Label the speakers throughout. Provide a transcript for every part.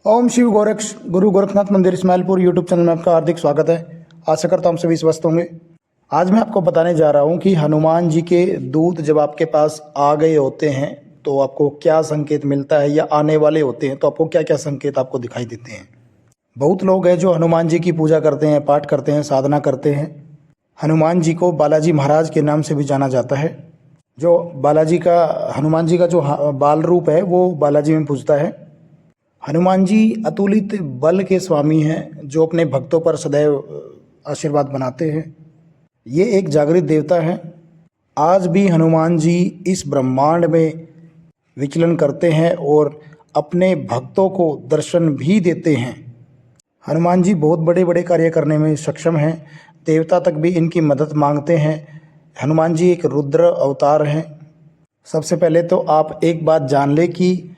Speaker 1: ओम शिव गोरक्ष गुरु गोरखनाथ मंदिर Ismailpur YouTube channel में आपका हार्दिक स्वागत है। आशा करता हूँ हम सभी स्वस्थ होंगे। आज मैं आपको बताने जा रहा हूँ कि हनुमान जी के दूत जब आपके पास आ गए होते हैं तो आपको क्या संकेत मिलता है, या आने वाले होते हैं तो आपको क्या क्या संकेत आपको दिखाई देते हैं। बहुत लोग हैं जो हनुमान जी की पूजा करते हैं, पाठ करते हैं, साधना करते हैं। हनुमान जी को बालाजी महाराज के नाम से भी जाना जाता है। जो हनुमान जी का जो बाल रूप है वो बालाजी में पूजता है। हनुमान जी अतुलित बल के स्वामी हैं जो अपने भक्तों पर सदैव आशीर्वाद बनाते हैं। ये एक जागृत देवता है। आज भी हनुमान जी इस ब्रह्मांड में विचलन करते हैं और अपने भक्तों को दर्शन भी देते हैं। हनुमान जी बहुत बड़े बड़े कार्य करने में सक्षम हैं। देवता तक भी इनकी मदद मांगते हैं। हनुमान जी एक रुद्र अवतार हैं। सबसे पहले तो आप एक बात जान लें कि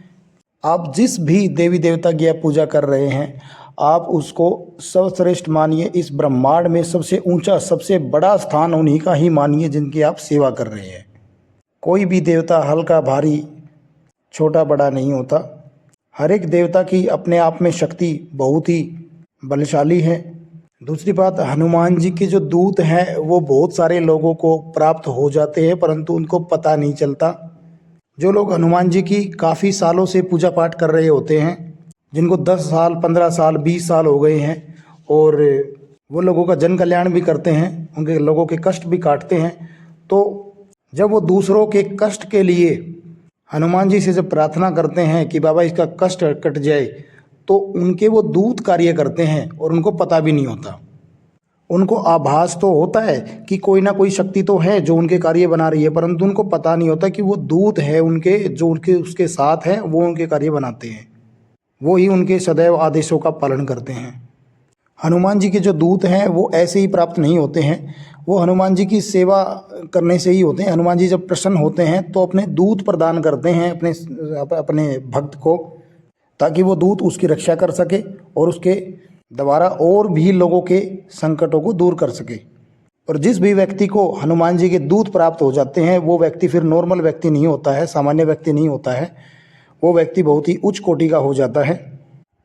Speaker 1: आप जिस भी देवी देवता की आप पूजा कर रहे हैं, आप उसको सर्वश्रेष्ठ मानिए। इस ब्रह्मांड में सबसे ऊंचा, सबसे बड़ा स्थान उन्हीं का ही मानिए जिनकी आप सेवा कर रहे हैं। कोई भी देवता हल्का भारी, छोटा बड़ा नहीं होता। हर एक देवता की अपने आप में शक्ति बहुत ही बलशाली है। दूसरी बात, हनुमान जी के जो दूत हैं वो बहुत सारे लोगों को प्राप्त हो जाते हैं, परंतु उनको पता नहीं चलता। जो लोग हनुमान जी की काफ़ी सालों से पूजा पाठ कर रहे होते हैं, जिनको 10 साल, 15 साल, 20 साल हो गए हैं, और वो लोगों का जन कल्याण भी करते हैं, उनके लोगों के कष्ट भी काटते हैं, तो जब वो दूसरों के कष्ट के लिए हनुमान जी से जब प्रार्थना करते हैं कि बाबा इसका कष्ट कट जाए, तो उनके वो दूत कार्य करते हैं और उनको पता भी नहीं होता। उनको आभास तो होता है कि कोई ना कोई शक्ति तो है जो उनके कार्य बना रही है, परंतु उनको पता नहीं होता कि वो दूत है उनके, जो उनके उसके साथ हैं, वो उनके कार्य बनाते हैं। वो ही उनके सदैव आदेशों का पालन करते हैं। हनुमान जी के जो दूत हैं वो ऐसे ही प्राप्त नहीं होते हैं, वो हनुमान जी की सेवा करने से ही होते हैं। हनुमान जी जब प्रसन्न होते हैं तो अपने दूत प्रदान करते हैं अपने भक्त को, ताकि वो दूत उसकी रक्षा कर सके और उसके द्वारा और भी लोगों के संकटों को दूर कर सके। और जिस भी व्यक्ति को हनुमान जी के दूत प्राप्त हो जाते हैं, वो व्यक्ति फिर नॉर्मल व्यक्ति नहीं होता है, सामान्य व्यक्ति नहीं होता है। वो व्यक्ति बहुत ही उच्च कोटि का हो जाता है,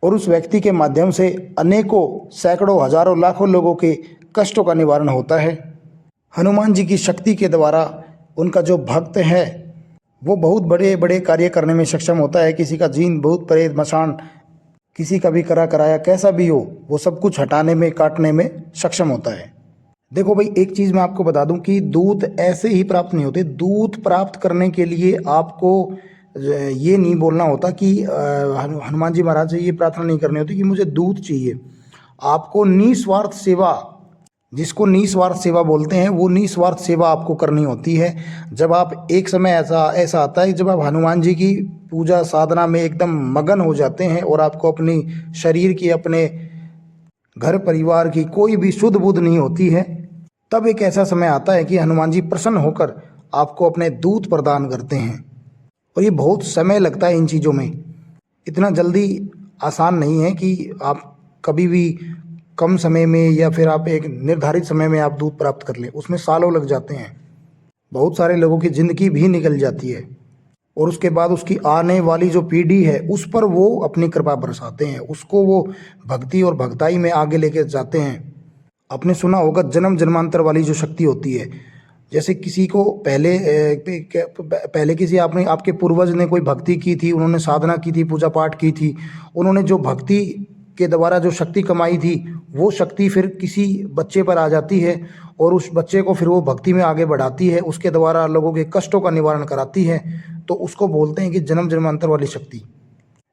Speaker 1: और उस व्यक्ति के माध्यम से अनेकों, सैकड़ों, हजारों, लाखों लोगों के कष्टों का निवारण होता है। हनुमान जी की शक्ति के द्वारा उनका जो भक्त है वो बहुत बड़े बड़े कार्य करने में सक्षम होता है। किसी का जीन, भूत, प्रेत, मसान, किसी का भी कराया कैसा भी हो, वो सब कुछ हटाने में, काटने में सक्षम होता है। देखो भाई, एक चीज़ मैं आपको बता दूं कि दूत ऐसे ही प्राप्त नहीं होते। दूत प्राप्त करने के लिए आपको ये नहीं बोलना होता कि हनुमान जी महाराज से ये प्रार्थना नहीं करनी होती कि मुझे दूत चाहिए। आपको निस्वार्थ सेवा, जिसको निस्वार्थ सेवा बोलते हैं, वो निस्वार्थ सेवा आपको करनी होती है। जब आप एक समय ऐसा आता है जब आप हनुमान जी की पूजा साधना में एकदम मगन हो जाते हैं और आपको अपनी शरीर की, अपने घर परिवार की कोई भी सुध बुध नहीं होती है, तब एक ऐसा समय आता है कि हनुमान जी प्रसन्न होकर आपको अपने दूत प्रदान करते हैं। और ये बहुत समय लगता है इन चीज़ों में, इतना जल्दी आसान नहीं है कि आप कभी भी कम समय में या फिर आप एक निर्धारित समय में आप दूध प्राप्त कर लें। उसमें सालों लग जाते हैं। बहुत सारे लोगों की ज़िंदगी भी निकल जाती है, और उसके बाद उसकी आने वाली जो पीढ़ी है उस पर वो अपनी कृपा बरसाते हैं, उसको वो भक्ति और भक्ताई में आगे लेके जाते हैं। आपने सुना होगा जन्म जन्मांतर वाली जो शक्ति होती है, जैसे किसी को पहले किसी आपके पूर्वज ने कोई भक्ति की थी, उन्होंने साधना की थी, पूजा पाठ की थी, उन्होंने जो भक्ति के द्वारा जो शक्ति कमाई थी, वो शक्ति फिर किसी बच्चे पर आ जाती है, और उस बच्चे को फिर वो भक्ति में आगे बढ़ाती है, उसके द्वारा लोगों के कष्टों का निवारण कराती है। तो उसको बोलते हैं कि जन्म जन्मांतर वाली शक्ति।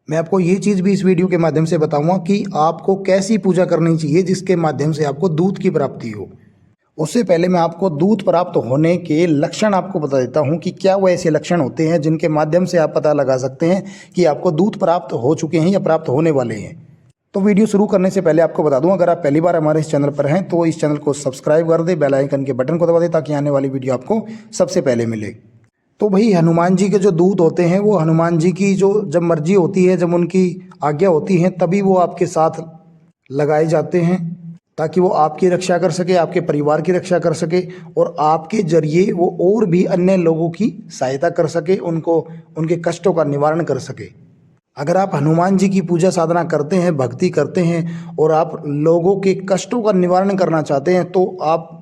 Speaker 1: मैं आपको ये चीज़ भी इस वीडियो के माध्यम से बताऊंगा कि आपको कैसी पूजा करनी चाहिए जिसके माध्यम से आपको दूत की प्राप्ति हो। उससे पहले मैं आपको दूत प्राप्त होने के लक्षण आपको बता देता हूं कि क्या वो ऐसे लक्षण होते हैं जिनके माध्यम से आप पता लगा सकते हैं कि आपको दूत प्राप्त हो चुके हैं या प्राप्त होने वाले हैं। तो वीडियो शुरू करने से पहले आपको बता दूं, अगर आप पहली बार हमारे इस चैनल पर हैं तो इस चैनल को सब्सक्राइब कर दें, बेल आइकन के बटन को दबा दें ताकि आने वाली वीडियो आपको सबसे पहले मिले। तो भाई, हनुमान जी के जो दूत होते हैं वो हनुमान जी की जो जब मर्जी होती है, जब उनकी आज्ञा होती है, तभी वो आपके साथ लगाए जाते हैं, ताकि वो आपकी रक्षा कर सके, आपके परिवार की रक्षा कर सके, और आपके जरिए वो और भी अन्य लोगों की सहायता कर सके, उनको उनके कष्टों का निवारण कर सके। अगर आप हनुमान जी की पूजा साधना करते हैं, भक्ति करते हैं और आप लोगों के कष्टों का निवारण करना चाहते हैं, तो आप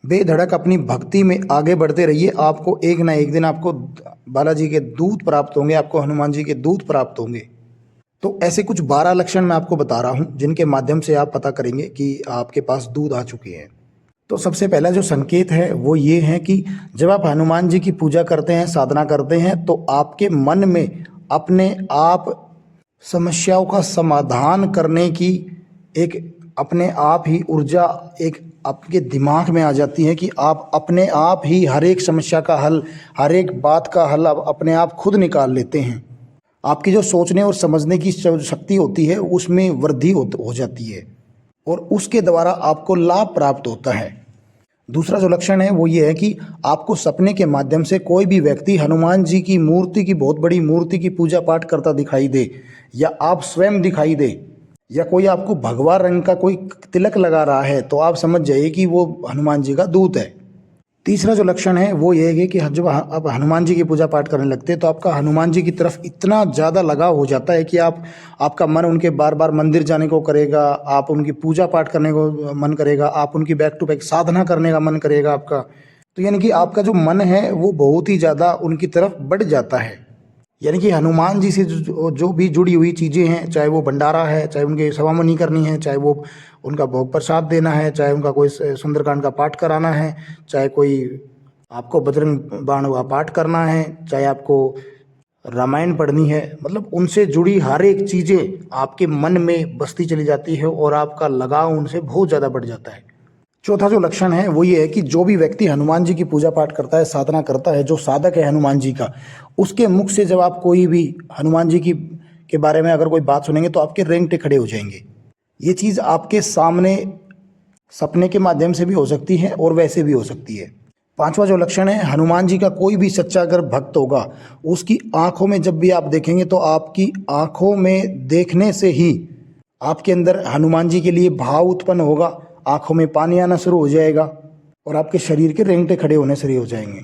Speaker 1: बेधड़क अपनी भक्ति में आगे बढ़ते रहिए। आपको एक ना एक दिन आपको बालाजी के दूत प्राप्त होंगे, आपको हनुमान जी के दूत प्राप्त होंगे। तो ऐसे कुछ 12 लक्षण मैं आपको बता रहा हूँ, जिनके माध्यम से आप पता करेंगे कि आपके पास दूत आ चुके हैं। तो सबसे पहला जो संकेत है वो ये है कि जब आप हनुमान जी की पूजा करते हैं, साधना करते हैं, तो आपके मन में अपने आप समस्याओं का समाधान करने की एक अपने आप ही ऊर्जा एक आपके दिमाग में आ जाती है कि आप अपने आप ही हर एक समस्या का हल, हर एक बात का हल आप अपने आप खुद निकाल लेते हैं। आपकी जो सोचने और समझने की शक्ति होती है उसमें वृद्धि हो जाती है और उसके द्वारा आपको लाभ प्राप्त होता है। दूसरा जो लक्षण है वो ये है कि आपको सपने के माध्यम से कोई भी व्यक्ति हनुमान जी की मूर्ति की, बहुत बड़ी मूर्ति की पूजा पाठ करता दिखाई दे, या आप स्वयं दिखाई दे, या कोई आपको भगवा रंग का कोई तिलक लगा रहा है, तो आप समझ जाइए कि वो हनुमान जी का दूत है। तीसरा जो लक्षण है वो ये है कि जब आप हनुमान जी की पूजा पाठ करने लगते हैं तो आपका हनुमान जी की तरफ इतना ज़्यादा लगाव हो जाता है कि आपका मन उनके बार बार मंदिर जाने को करेगा, आप उनकी पूजा पाठ करने को मन करेगा, आप उनकी बैक टू बैक साधना करने का मन करेगा आपका। तो यानी कि आपका जो मन है वो बहुत ही ज़्यादा उनकी तरफ बढ़ जाता है। यानी कि हनुमान जी से जो भी जुड़ी हुई चीज़ें हैं, चाहे वो भंडारा है, चाहे उनके सवामनी करनी है, चाहे वो उनका भोग प्रसाद देना है, चाहे उनका कोई सुंदरकांड का पाठ कराना है, चाहे कोई आपको बजरंग बाण का पाठ करना है, चाहे आपको रामायण पढ़नी है, मतलब उनसे जुड़ी हर एक चीज़ें आपके मन में बसती चली जाती है और आपका लगाव उनसे बहुत ज़्यादा बढ़ जाता है। चौथा जो लक्षण है वो ये है कि जो भी व्यक्ति हनुमान जी की पूजा पाठ करता है, साधना करता है, जो साधक है हनुमान जी का, उसके मुख से जब आप कोई भी हनुमान जी की के बारे में अगर कोई बात सुनेंगे तो आपके रेंगटे खड़े हो जाएंगे। ये चीज़ आपके सामने सपने के माध्यम से भी हो सकती है और वैसे भी हो सकती है। पांचवा जो लक्षण है, हनुमान जी का कोई भी सच्चा अगर भक्त होगा, उसकी आंखों में जब भी आप देखेंगे तो आपकी आंखों में देखने से ही आपके अंदर हनुमान जी के लिए भाव उत्पन्न होगा, आंखों में पानी आना शुरू हो जाएगा और आपके शरीर के रेंगटे खड़े होने शुरू हो जाएंगे।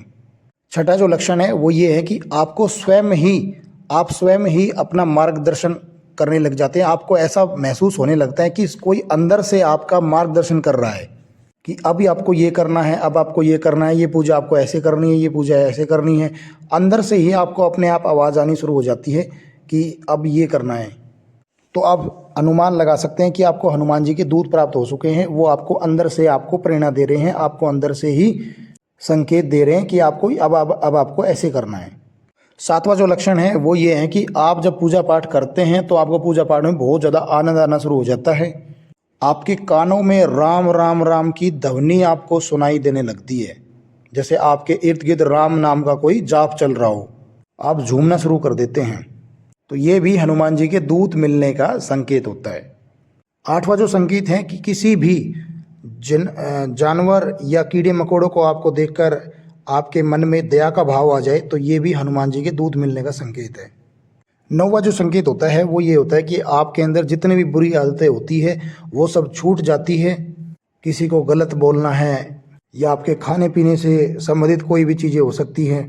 Speaker 1: छठा जो लक्षण है वो ये है कि आप स्वयं ही अपना मार्गदर्शन करने लग जाते हैं। आपको ऐसा महसूस होने लगता है कि कोई अंदर से आपका मार्गदर्शन कर रहा है कि अभी आपको ये करना है, अब आपको ये करना है, ये पूजा आपको ऐसे करनी है, ये पूजा ऐसे करनी है। अंदर से ही आपको अपने आप आवाज़ आनी शुरू हो जाती है कि अब ये करना है। तो आप अनुमान लगा सकते हैं कि आपको हनुमान जी के दूत प्राप्त हो चुके हैं। वो आपको अंदर से आपको प्रेरणा दे रहे हैं, आपको अंदर से ही संकेत दे रहे हैं कि आपको अब आपको ऐसे करना है। सातवां जो लक्षण है वो ये है कि आप जब पूजा पाठ करते हैं तो आपको पूजा पाठ में बहुत ज़्यादा आनंद आना शुरू हो जाता है। आपके कानों में राम राम राम की ध्वनि आपको सुनाई देने लगती है, जैसे आपके इर्द गिर्द राम नाम का कोई जाप चल रहा हो, आप झूमना शुरू कर देते हैं। तो ये भी हनुमान जी के दूत मिलने का संकेत होता है। आठवां जो संकेत है कि किसी भी जानवर या कीड़े मकोड़ों को आपको देखकर आपके मन में दया का भाव आ जाए, तो ये भी हनुमान जी के दूत मिलने का संकेत है। नौवां जो संकेत होता है वो ये होता है कि आपके अंदर जितनी भी बुरी आदतें होती है वो सब छूट जाती है। किसी को गलत बोलना है या आपके खाने पीने से संबंधित कोई भी चीज़ें हो सकती हैं,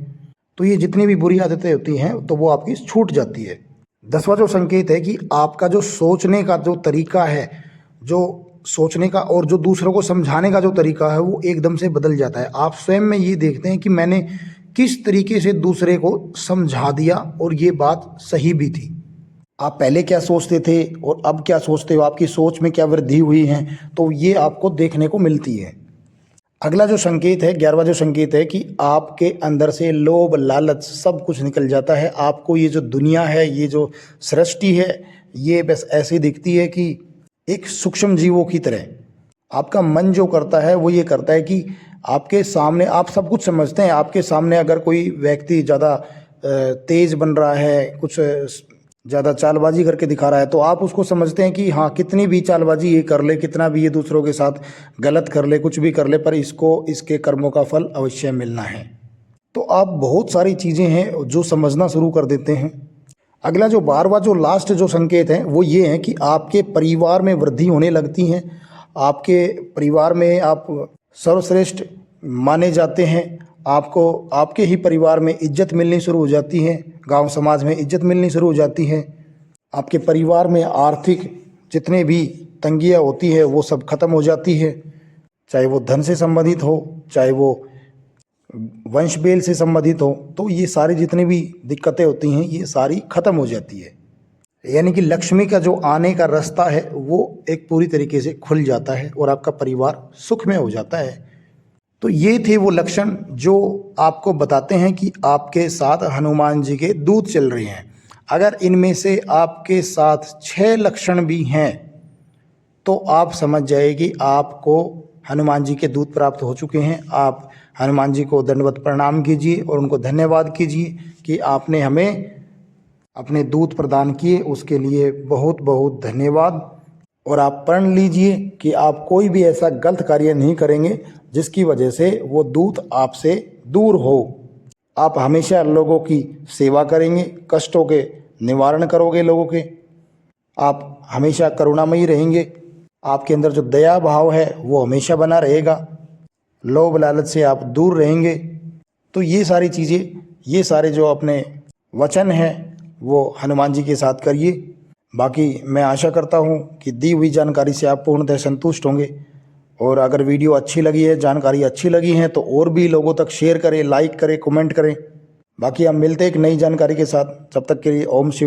Speaker 1: तो ये जितनी भी बुरी आदतें होती हैं तो वो आपकी छूट जाती है। 10वां जो संकेत है कि आपका जो सोचने का जो तरीका है, जो सोचने का और जो दूसरों को समझाने का जो तरीका है वो एकदम से बदल जाता है। आप स्वयं में ये देखते हैं कि मैंने किस तरीके से दूसरे को समझा दिया और ये बात सही भी थी। आप पहले क्या सोचते थे और अब क्या सोचते हो, आपकी सोच में क्या वृद्धि हुई है, तो ये आपको देखने को मिलती है। अगला जो संकेत है, 11वां जो संकेत है कि आपके अंदर से लोभ लालच सब कुछ निकल जाता है। आपको ये जो दुनिया है, ये जो सृष्टि है, ये बस ऐसी दिखती है कि एक सूक्ष्म जीवों की तरह। आपका मन जो करता है वो ये करता है कि आपके सामने आप सब कुछ समझते हैं। आपके सामने अगर कोई व्यक्ति ज़्यादा तेज बन रहा है, कुछ ज़्यादा चालबाजी करके दिखा रहा है, तो आप उसको समझते हैं कि हाँ, कितनी भी चालबाजी ये कर ले, कितना भी ये दूसरों के साथ गलत कर ले, कुछ भी कर ले, पर इसको इसके कर्मों का फल अवश्य मिलना है। तो आप बहुत सारी चीज़ें हैं जो समझना शुरू कर देते हैं। अगला जो 12वां जो लास्ट जो संकेत है वो ये है कि आपके परिवार में वृद्धि होने लगती है। आपके परिवार में आप सर्वश्रेष्ठ माने जाते हैं। आपको आपके ही परिवार में इज्जत मिलनी शुरू हो जाती है, गांव समाज में इज्जत मिलनी शुरू हो जाती है। आपके परिवार में आर्थिक जितने भी तंगियाँ होती है वो सब खत्म हो जाती है, चाहे वो धन से संबंधित हो, चाहे वो वंश बेल से संबंधित हो। तो ये सारी जितनी भी दिक्कतें होती हैं ये सारी खत्म हो जाती है। यानी कि लक्ष्मी का जो आने का रास्ता है वो एक पूरी तरीके से खुल जाता है और आपका परिवार सुख में हो जाता है। तो ये थे वो लक्षण जो आपको बताते हैं कि आपके साथ हनुमान जी के दूत चल रहे हैं। अगर इनमें से आपके साथ 6 लक्षण भी हैं तो आप समझ जाइए कि आपको हनुमान जी के दूत प्राप्त हो चुके हैं। आप हनुमान जी को दंडवत प्रणाम कीजिए और उनको धन्यवाद कीजिए कि आपने हमें अपने दूत प्रदान किए, उसके लिए बहुत बहुत धन्यवाद। और आप प्रण लीजिए कि आप कोई भी ऐसा गलत कार्य नहीं करेंगे जिसकी वजह से वो दूत आपसे दूर हो। आप हमेशा लोगों की सेवा करेंगे, कष्टों के निवारण करोगे लोगों के, आप हमेशा करुणामयी रहेंगे, आपके अंदर जो दया भाव है वो हमेशा बना रहेगा, लोभ लालच से आप दूर रहेंगे। तो ये सारी चीज़ें, ये सारे जो अपने वचन हैं वो हनुमान जी के साथ करिए। बाकी मैं आशा करता हूँ कि दी हुई जानकारी से आप पूर्णतः संतुष्ट होंगे। और अगर वीडियो अच्छी लगी है, जानकारी अच्छी लगी है तो और भी लोगों तक शेयर करें, लाइक करें, कमेंट करें। बाकी हम मिलते हैं एक नई जानकारी के साथ। तब तक के लिए ओम शिव।